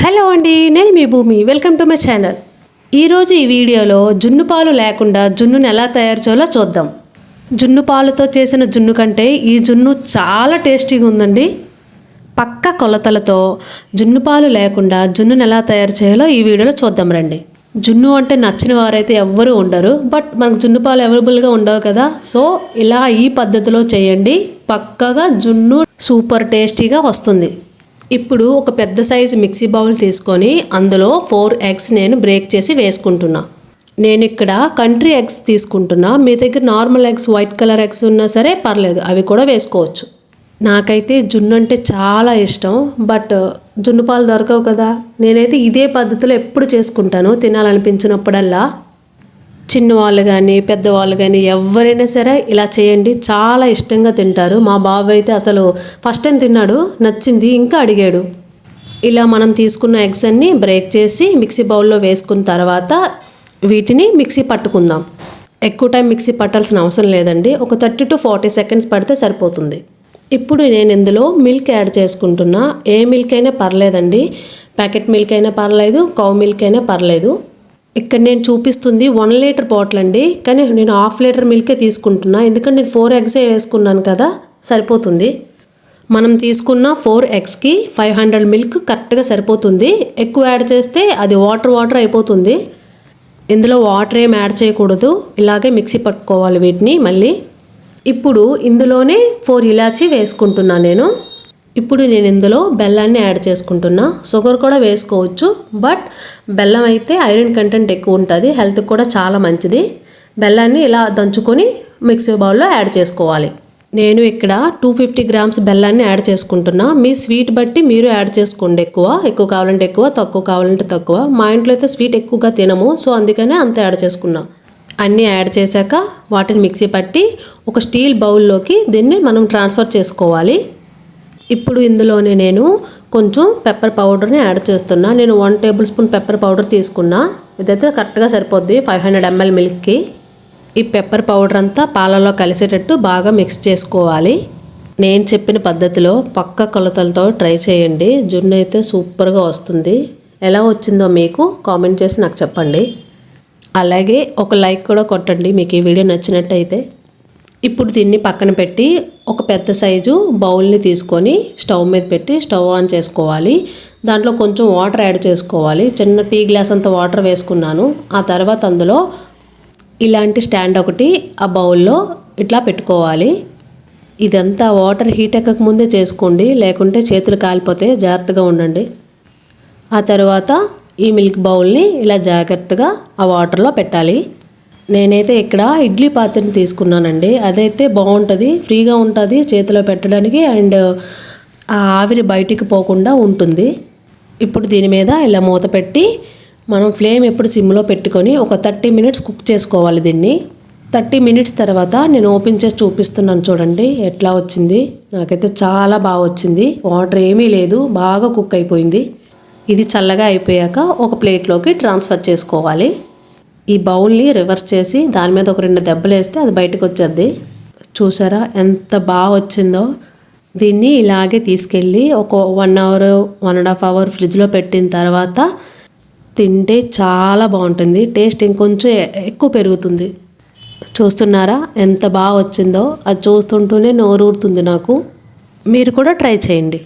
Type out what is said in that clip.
Hello అండి, నేను మీ భూమి. Welcome to my channel. ఈరోజు ఈ వీడియోలో జున్ను పాలు లేకుండా జున్నుని ఎలా తయారు చేయాలో చూద్దాం. జున్ను పాలుతో చేసిన జున్ను కంటే ఈ జున్ను చాలా టేస్టీగా ఉందండి. పక్క కొలతలతో జున్ను పాలు లేకుండా జున్నుని ఎలా తయారు చేయాలో ఈ వీడియోలో చూద్దాం రండి. జున్ను అంటే నచ్చిన వారైతే ఎవ్వరూ ఉండరు, బట్ మనకు జున్ను పాలు అవైలబుల్గా ఉండవు కదా. సో ఇలా ఈ పద్ధతిలో చేయండి, పక్కగా జున్ను సూపర్ టేస్టీగా వస్తుంది. ఇప్పుడు ఒక పెద్ద సైజు మిక్సీ బౌల్ తీసుకొని అందులో 4 ఎగ్స్ నేను బ్రేక్ చేసి వేసుకుంటున్నా. నేను ఇక్కడ కంట్రీ ఎగ్స్ తీసుకుంటున్నా. మీ దగ్గర normal eggs, white colour eggs ఉన్నా సరే పర్లేదు, అవి కూడా వేసుకోవచ్చు. నాకైతే జున్ను అంటే చాలా ఇష్టం, బట్ జున్ను పాలు దొరకవు కదా. నేనైతే ఇదే పద్ధతిలో ఎప్పుడు చేసుకుంటాను తినాలనిపించినప్పుడల్లా. చిన్నవాళ్ళు కానీ పెద్దవాళ్ళు కానీ ఎవరైనా సరే ఇలా చేయండి, చాలా ఇష్టంగా తింటారు. మా బాబు అయితే అసలు ఫస్ట్ టైం తిన్నాడు, నచ్చింది, ఇంకా అడిగాడు. ఇలా మనం తీసుకున్న ఎగ్స్ అన్నీ బ్రేక్ చేసి మిక్సీ బౌల్లో వేసుకున్న తర్వాత వీటిని మిక్సీ పట్టుకుందాం. ఎక్కువ టైం మిక్సీ పట్టాల్సిన అవసరం లేదండి, ఒక 30 to 40 seconds పడితే సరిపోతుంది. ఇప్పుడు నేను ఇందులో మిల్క్ యాడ్ చేసుకుంటున్నా. ఏ మిల్క్ అయినా పర్లేదండి, ప్యాకెట్ మిల్క్ అయినా పర్లేదు, కౌ మిల్క్ అయినా పర్లేదు. ఇక్కడ నేను చూపిస్తుంది 1 లీటర్ బాటిల్ అండి, కానీ నేను 1/2 లీటర్ మిల్కే తీసుకుంటున్నా. ఎందుకంటే నేను 4 ఎగ్సే వేసుకున్నాను కదా, సరిపోతుంది. మనం తీసుకున్న 4 ఎగ్స్కి 500 మిల్క్ కరెక్ట్గా సరిపోతుంది. ఎక్కువ యాడ్ చేస్తే అది వాటర్ అయిపోతుంది. ఇందులో వాటర్ ఏం యాడ్ చేయకూడదు, ఇలాగే మిక్సీ పట్టుకోవాలి వీటిని మళ్ళీ. ఇప్పుడు ఇందులోనే 4 ఇలాచీ వేసుకుంటున్నా నేను. ఇప్పుడు నేను ఇందులో బెల్లాన్ని యాడ్ చేసుకుంటున్నా. షుగర్ కూడా వేసుకోవచ్చు, బట్ బెల్లం అయితే ఐరన్ కంటెంట్ ఎక్కువ ఉంటుంది, హెల్త్కి కూడా చాలా మంచిది. బెల్లాన్ని ఇలా దంచుకొని మిక్సీ బౌల్లో యాడ్ చేసుకోవాలి. నేను ఇక్కడ 250 grams బెల్లాన్ని యాడ్ చేసుకుంటున్నా. మీ స్వీట్ బట్టి మీరు యాడ్ చేసుకోండి. ఎక్కువ కావాలంటే ఎక్కువ, తక్కువ కావాలంటే తక్కువ. మా ఇంట్లో అయితే స్వీట్ ఎక్కువగా తినము, సో అందుకనే అంత యాడ్ చేసుకున్నా. అన్నీ యాడ్ చేశాక వాటిని మిక్సీ పట్టి ఒక స్టీల్ బౌల్లోకి దీన్ని మనం ట్రాన్స్ఫర్ చేసుకోవాలి. ఇప్పుడు ఇందులోనే నేను కొంచెం పెప్పర్ పౌడర్ని యాడ్ చేస్తున్నా. నేను 1 టేబుల్ స్పూన్ పెప్పర్ పౌడర్ తీసుకున్నా. ఇదైతే కరెక్ట్గా సరిపోద్ది 500 ml మిల్క్కి. ఈ పెప్పర్ పౌడర్ అంతా పాలలో కలిసేటట్టు బాగా మిక్స్ చేసుకోవాలి. నేను చెప్పిన పద్ధతిలో పక్క కొలతలతో ట్రై చేయండి, జున్ను అయితే సూపర్గా వస్తుంది. ఎలా వచ్చిందో మీకు కామెంట్ చేసి నాకు చెప్పండి. అలాగే ఒక లైక్ కూడా కొట్టండి మీకు ఈ వీడియో నచ్చినట్టయితే. ఇప్పుడు దీన్ని పక్కన పెట్టి ఒక పెద్ద సైజు బౌల్ని తీసుకొని స్టవ్ మీద పెట్టి స్టవ్ ఆన్ చేసుకోవాలి. దాంట్లో కొంచెం వాటర్ యాడ్ చేసుకోవాలి. చిన్న టీ గ్లాస్ అంత వాటర్ వేసుకున్నాను. ఆ తర్వాత అందులో ఇలాంటి స్టాండ్ ఒకటి ఆ బౌల్లో ఇట్లా పెట్టుకోవాలి. ఇదంతా వాటర్ హీట్ ఎక్కక ముందే చేసుకోండి, లేకుంటే చేతులు కాలిపోతే జాగ్రత్తగా ఉండండి. ఆ తర్వాత ఈ మిల్క్ బౌల్ని ఇలా జాగ్రత్తగా ఆ వాటర్లో పెట్టాలి. నేనైతే ఇక్కడ ఇడ్లీ పాత్రని తీసుకున్నానండి. అదైతే బాగుంటుంది, ఫ్రీగా ఉంటుంది చేతిలో పెట్టడానికి, అండ్ ఆ ఆవిరి బయటికి పోకుండా ఉంటుంది. ఇప్పుడు దీని మీద ఇలా మూత పెట్టి మనం ఫ్లేమ్ ఎప్పుడు సిమ్లో పెట్టుకొని ఒక 30 minutes కుక్ చేసుకోవాలి దీన్ని. 30 minutes తర్వాత నేను ఓపెన్ చేసి చూపిస్తున్నాను, చూడండి ఎట్లా వచ్చింది. నాకైతే చాలా బాగా వచ్చింది, వాటర్ ఏమీ లేదు, బాగా కుక్ అయిపోయింది. ఇది చల్లగా అయిపోయాక ఒక ప్లేట్లోకి ట్రాన్స్ఫర్ చేసుకోవాలి. ఈ బౌల్ని రివర్స్ చేసి దాని మీద ఒక 2 దెబ్బలు వేస్తే అది బయటకు వచ్చేది. చూసారా ఎంత బాగా వచ్చిందో. దీన్ని ఇలాగే తీసుకెళ్ళి ఒక 1 hour 1.5 hour ఫ్రిడ్జ్లో పెట్టిన తర్వాత తింటే చాలా బాగుంటుంది. టేస్ట్ ఇంకొంచెం ఎక్కువ పెరుగుతుంది. చూస్తున్నారా ఎంత బాగా వచ్చిందో, అది చూస్తుంటూనే నోరు ఊరుతుంది నాకు. మీరు కూడా ట్రై చేయండి.